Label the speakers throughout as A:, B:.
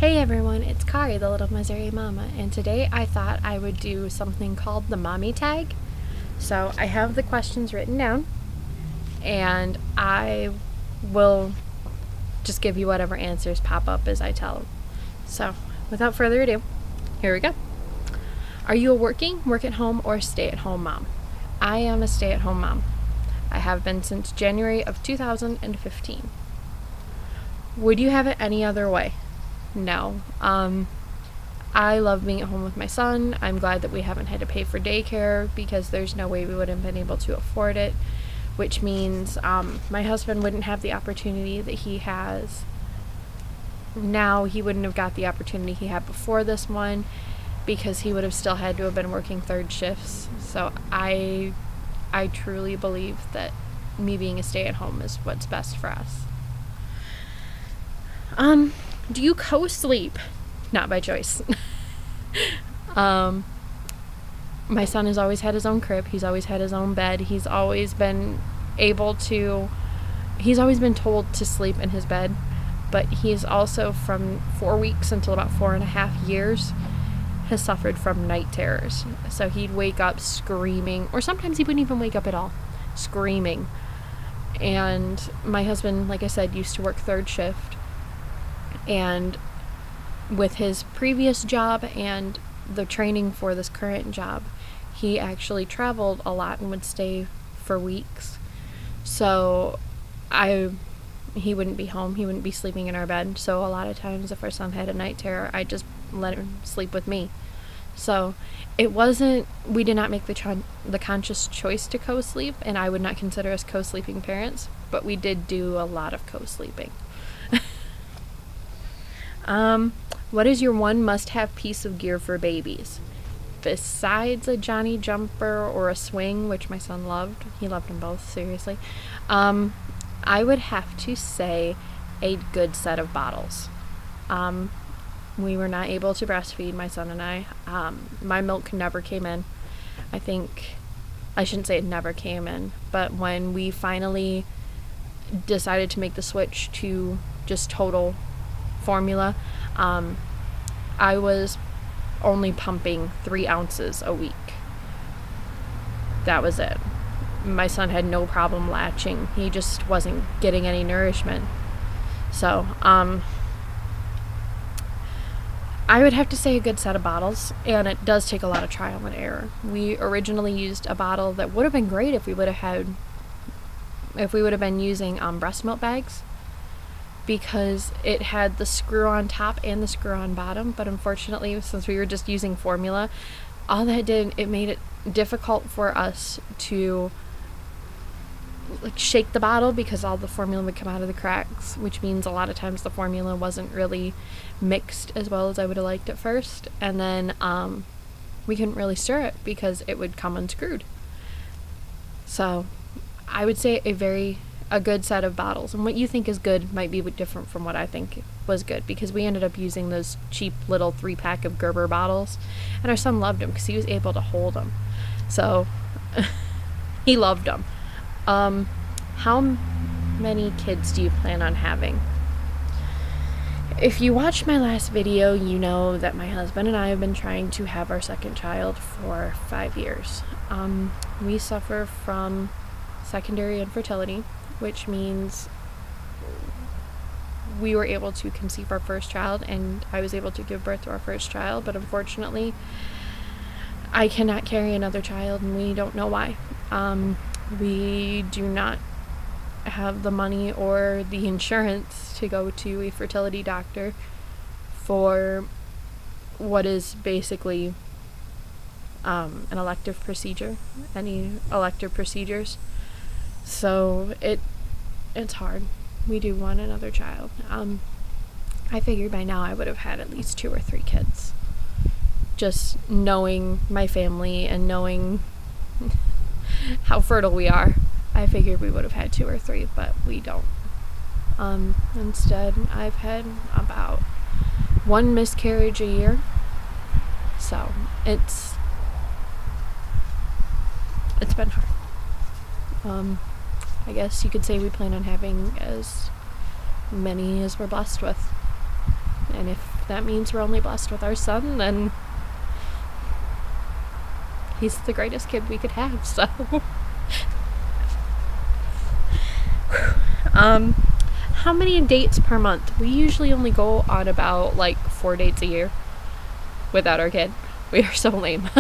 A: Hey everyone, it's Kari, the little Missouri mama, and today I thought I would do something called the mommy tag. So I have the questions written down, and I will just give you whatever answers pop up as I tell them. So without further ado, here we go. Are you a work at home, or stay-at-home mom? I am a stay-at-home mom. I have been since January of 2015. Would you have it any other way? No. I love being at home with my son. I'm glad that we haven't had to pay for daycare because there's no way we would have been able to afford it, which means my husband wouldn't have the opportunity that he has now. He wouldn't have got the opportunity he had before this one because he would have still had to have been working third shifts. So I truly believe that me being a stay-at-home is what's best for us. Do you co-sleep? Not by choice. My son has always had his own crib. He's always had his own bed. He's always been told to sleep in his bed, but he's also, from 4 weeks until about 4.5 years, has suffered from night terrors. So he'd wake up screaming, or sometimes he wouldn't even wake up at all, screaming. And my husband, like I said, used to work third shift. And with his previous job and the training for this current job, he actually traveled a lot and would stay for weeks. So he wouldn't be home. He wouldn't be sleeping in our bed. So a lot of times if our son had a night terror, I just let him sleep with me. So we did not make the conscious choice to co-sleep, and I would not consider us co-sleeping parents, but we did do a lot of co-sleeping. What is your one must-have piece of gear for babies? Besides a Johnny jumper or a swing, which my son loved. He loved them both, seriously. I would have to say a good set of bottles. We were not able to breastfeed, my son and I. My milk never came in. I shouldn't say it never came in, but when we finally decided to make the switch to just total formula, I was only pumping 3 ounces a week. That was it. My son had no problem latching. He just wasn't getting any nourishment. So I would have to say a good set of bottles, and it does take a lot of trial and error. We originally used a bottle that would have been great if we would have been using breast milk bags, because it had the screw on top and the screw on bottom. But unfortunately, since we were just using formula, all that did, it made it difficult for us to shake the bottle, because all the formula would come out of the cracks, which means a lot of times the formula wasn't really mixed as well as I would have liked at first. And then we couldn't really stir it because it would come unscrewed. So I would say a good set of bottles, and what you think is good might be different from what I think was good, because we ended up using those cheap little 3-pack of Gerber bottles, and our son loved them because he was able to hold them. So he loved them. How many kids do you plan on having? If you watched my last video, you know that my husband and I have been trying to have our second child for 5 years. We suffer from secondary infertility, which means we were able to conceive our first child, and I was able to give birth to our first child, but unfortunately I cannot carry another child, and we don't know why. We do not have the money or the insurance to go to a fertility doctor for what is basically an elective procedure, any elective procedures. So it's hard. We do want another child. I figured by now I would have had at least 2 or 3 kids. Just knowing my family and knowing how fertile we are, I figured we would have had 2 or 3, but we don't. Instead, I've had about 1 miscarriage a year. So it's been hard. I guess you could say we plan on having as many as we're blessed with. And if if that means we're only blessed with our son, then he's the greatest kid we could have. So how many dates per month? We usually only go on about like 4 dates a year without our kid. We are so lame.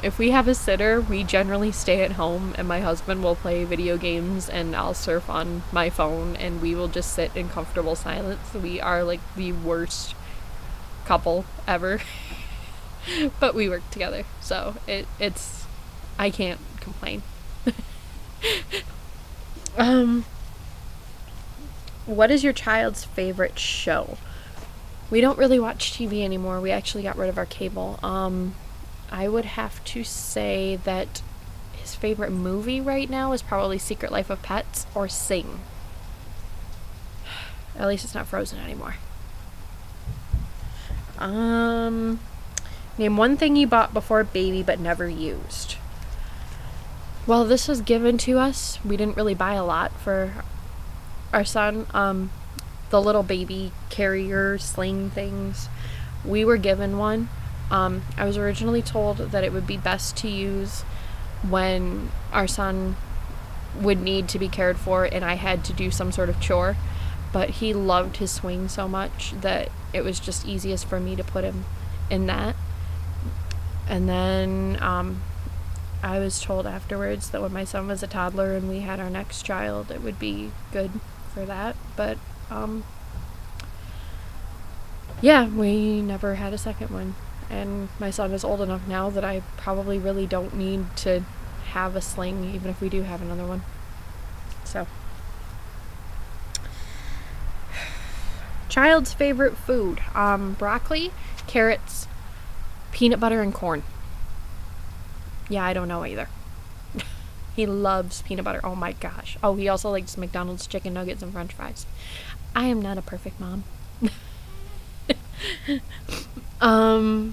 A: If we have a sitter, we generally stay at home, and my husband will play video games and I'll surf on my phone, and we will just sit in comfortable silence. We are like the worst couple ever. But we work together, so it's I can't complain. What is your child's favorite show? We don't really watch TV anymore. We actually got rid of our cable. I would have to say that his favorite movie right now is probably Secret Life of Pets or Sing. At least it's not Frozen anymore. Name one thing you bought before baby but never used. Well, this was given to us. We didn't really buy a lot for our son. The little baby carrier sling things, we were given one. I was originally told that it would be best to use when our son would need to be cared for and I had to do some sort of chore, but he loved his swing so much that it was just easiest for me to put him in that. And then I was told afterwards that when my son was a toddler and we had our next child, it would be good for that. But yeah, we never had a second one. And my son is old enough now that I probably really don't need to have a sling, even if we do have another one. So, child's favorite food: broccoli, carrots, peanut butter, and corn. Yeah, I don't know either. He loves peanut butter. Oh my gosh. Oh, he also likes McDonald's chicken nuggets and french fries. I am not a perfect mom. How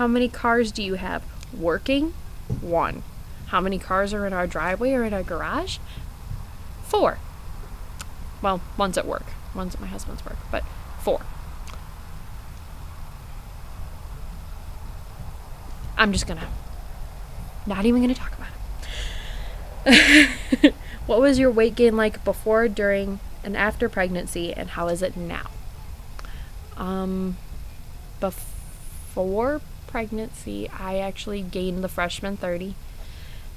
A: many cars do you have? Working? 1. How many cars are in our driveway or in our garage? 4. Well, one's at work. One's at my husband's work, but 4. I'm just not even gonna talk about it. What was your weight gain like before, during, and after pregnancy, and how is it now? Before pregnancy, I actually gained the freshman 30.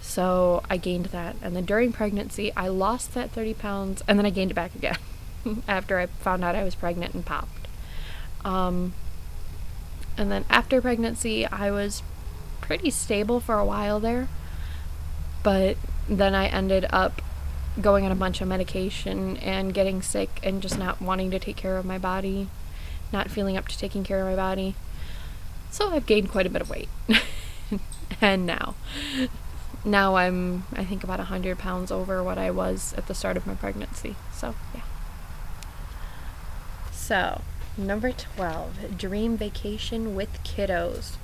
A: So I gained that. And then during pregnancy, I lost that 30 pounds, and then I gained it back again after I found out I was pregnant and popped. And then after pregnancy, I was pretty stable for a while there. But then I ended up going on a bunch of medication and getting sick and just not wanting to take care of my body, not feeling up to taking care of my body. So I've gained quite a bit of weight. And now I'm, I think, about 100 pounds over what I was at the start of my pregnancy. So, yeah. So, number 12, dream vacation with kiddos.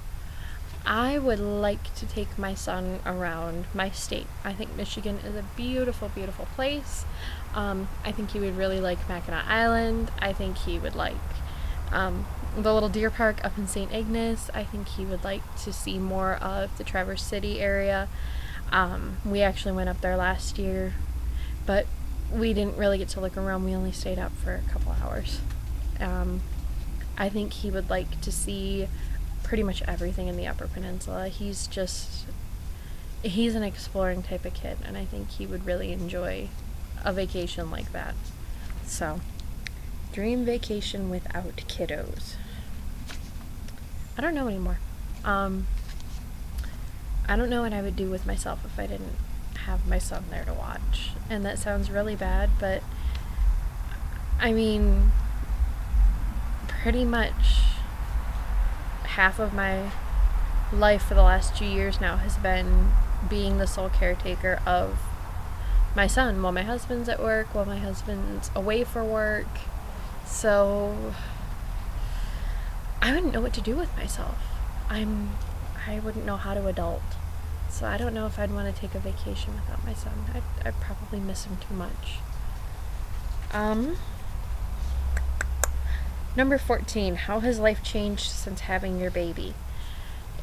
A: I would like to take my son around my state. I think Michigan is a beautiful, beautiful place. I think he would really like Mackinac Island. I think he would like the little deer park up in St. Ignace. I think he would like to see more of the Traverse City area. We actually went up there last year, but we didn't really get to look around. We only stayed up for a couple hours. I think he would like to see pretty much everything in the Upper Peninsula. He's an exploring type of kid, and I think he would really enjoy a vacation like that. So, dream vacation without kiddos. I don't know anymore. I don't know what I would do with myself if I didn't have my son there to watch. And that sounds really bad, but I mean, pretty much half of my life for the last 2 years now has been being the sole caretaker of my son while my husband's at work, while my husband's away for work. So I wouldn't know what to do with myself. I wouldn't know how to adult. So I don't know if I'd want to take a vacation without my son. I'd probably miss him too much. Number 14, how has life changed since having your baby?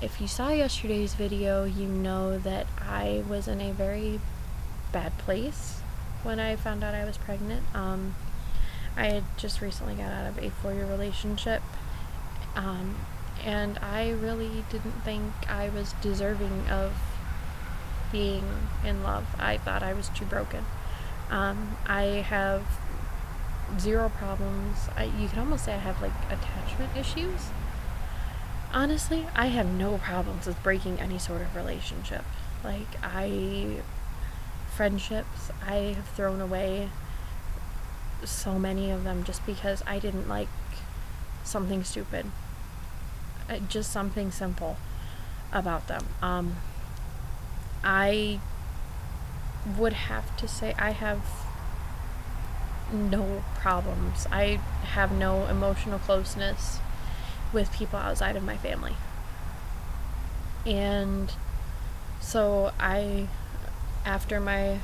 A: If you saw yesterday's video, you know that I was in a very bad place when I found out I was pregnant. I had just recently got out of a 4-year relationship, and I really didn't think I was deserving of being in love. I thought I was too broken. I have 0 problems. You can almost say I have like attachment issues. Honestly, I have no problems with breaking any sort of relationship. Friendships, I have thrown away so many of them just because I didn't like something stupid. Just something simple about them. I would have to say I have no problems. I have no emotional closeness with people outside of my family. And so after my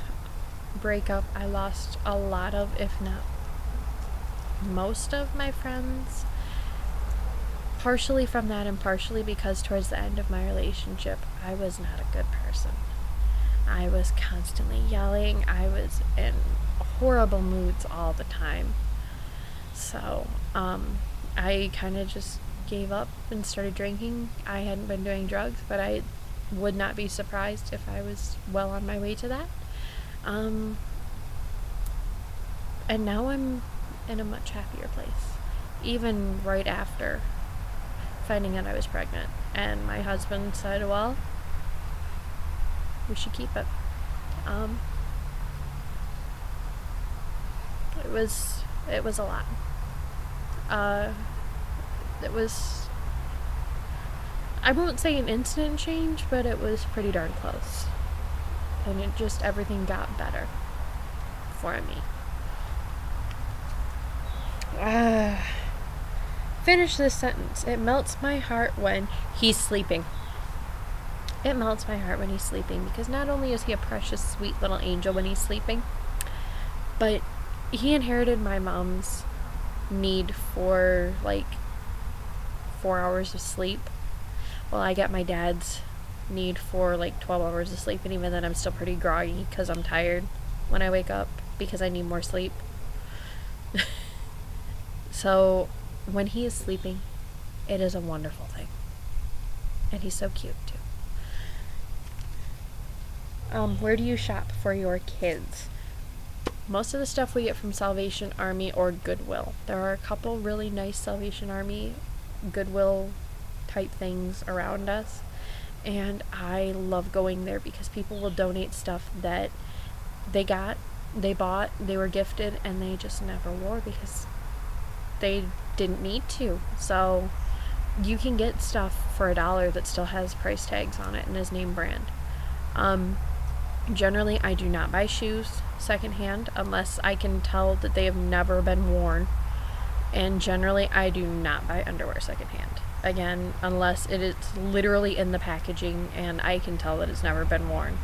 A: breakup, I lost a lot of, if not most of my friends, partially from that and partially because towards the end of my relationship, I was not a good person. I was constantly yelling. I was in horrible moods all the time. So, I kind of just gave up and started drinking. I hadn't been doing drugs, but I would not be surprised if I was well on my way to that. And now I'm in a much happier place, even right after finding out I was pregnant. And my husband said, well, we should keep it. It was a lot. It was, I won't say an instant change, but it was pretty darn close. And everything got better for me. Finish this sentence. It melts my heart when he's sleeping. It melts my heart when he's sleeping because not only is he a precious, sweet little angel when he's sleeping, but he inherited my mom's need for like 4 hours of sleep. Well, I got my dad's need for like 12 hours of sleep, and even then I'm still pretty groggy because I'm tired when I wake up because I need more sleep. So when he is sleeping, it is a wonderful thing. And he's so cute too. Where do you shop for your kids? Most of the stuff we get from Salvation Army or Goodwill. There are a couple really nice Salvation Army, Goodwill type things around us. And I love going there because people will donate stuff that they bought, they were gifted, and they just never wore because they didn't need to. So you can get stuff for $1 that still has price tags on it and is name brand. Generally, I do not buy shoes secondhand unless I can tell that they have never been worn. And generally, I do not buy underwear secondhand. Again, unless it is literally in the packaging and I can tell that it's never been worn.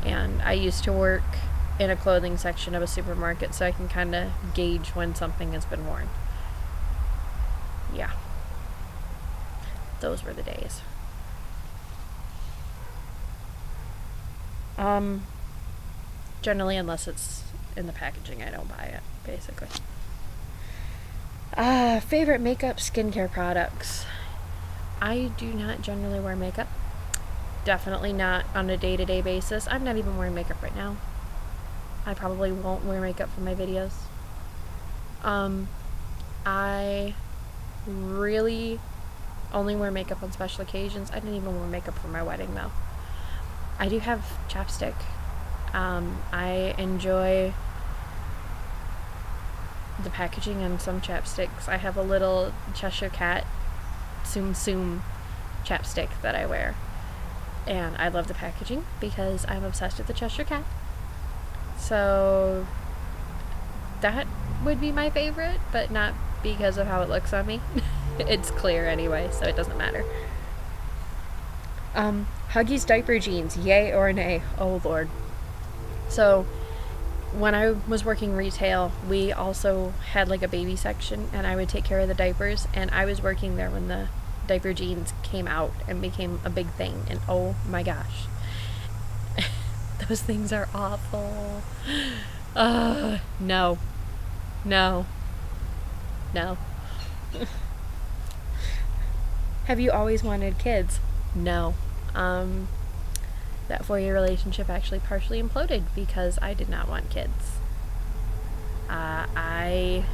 A: And I used to work in a clothing section of a supermarket, so I can kind of gauge when something has been worn. Yeah. Those were the days. Generally, unless it's in the packaging, I don't buy it, basically. Favorite makeup, skincare products. I do not generally wear makeup. Definitely not on a day-to-day basis. I'm not even wearing makeup right now. I probably won't wear makeup for my videos. I really only wear makeup on special occasions. I didn't even wear makeup for my wedding, though. I do have chapstick. I enjoy the packaging on some chapsticks. I have a little Cheshire Cat Tsum Tsum chapstick that I wear. And I love the packaging because I'm obsessed with the Cheshire Cat. So that would be my favorite, but not because of how it looks on me. It's clear anyway, so it doesn't matter. Huggies diaper jeans, yay or nay? Oh Lord. So when I was working retail, we also had like a baby section, and I would take care of the diapers, and I was working there when the diaper jeans came out and became a big thing, and oh my gosh. Those things are awful. No. No. No. Have you always wanted kids? No. That 4-year relationship actually partially imploded because I did not want kids. I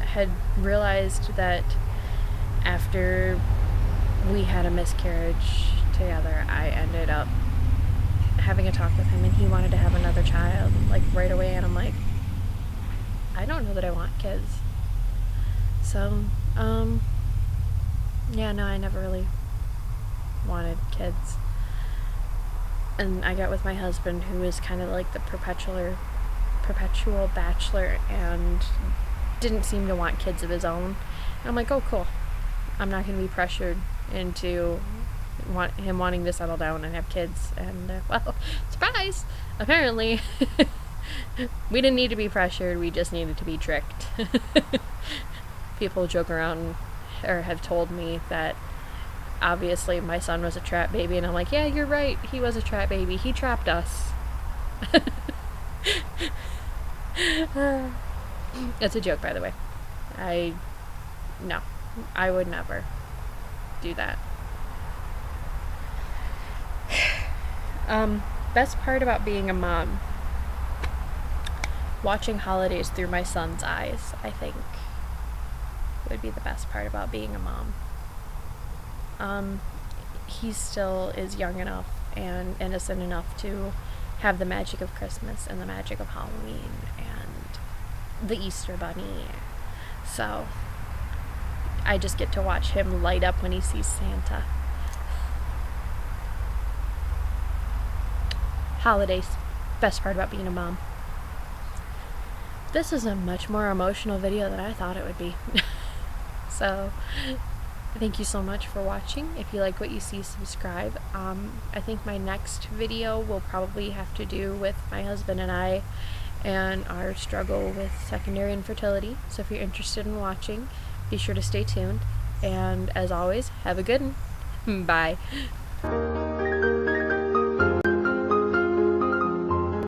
A: had realized that after we had a miscarriage together, I ended up having a talk with him, and he wanted to have another child like right away, and I'm like, I don't know that I want kids. So yeah, no, I never really wanted kids. And I got with my husband, who is kind of like the perpetual bachelor and didn't seem to want kids of his own. And I'm like, oh cool, I'm not going to be pressured into him wanting to settle down and have kids. And well, surprise, apparently we didn't need to be pressured, we just needed to be tricked. People joke around or have told me that obviously my son was a trap baby, and I'm like, yeah, you're right, he was a trap baby, he trapped us. That's a joke, by the way. No, I would never do that. Best part about being a mom, watching holidays through my son's eyes, I think would be the best part about being a mom. He still is young enough and innocent enough to have the magic of Christmas and the magic of Halloween and the Easter Bunny. So I just get to watch him light up when he sees Santa. Holidays, best part about being a mom. This is a much more emotional video than I thought it would be. So thank you so much for watching. If you like what you see, subscribe. I think my next video will probably have to do with my husband and I and our struggle with secondary infertility. So if you're interested in watching, be sure to stay tuned. And as always, have a good one. Bye.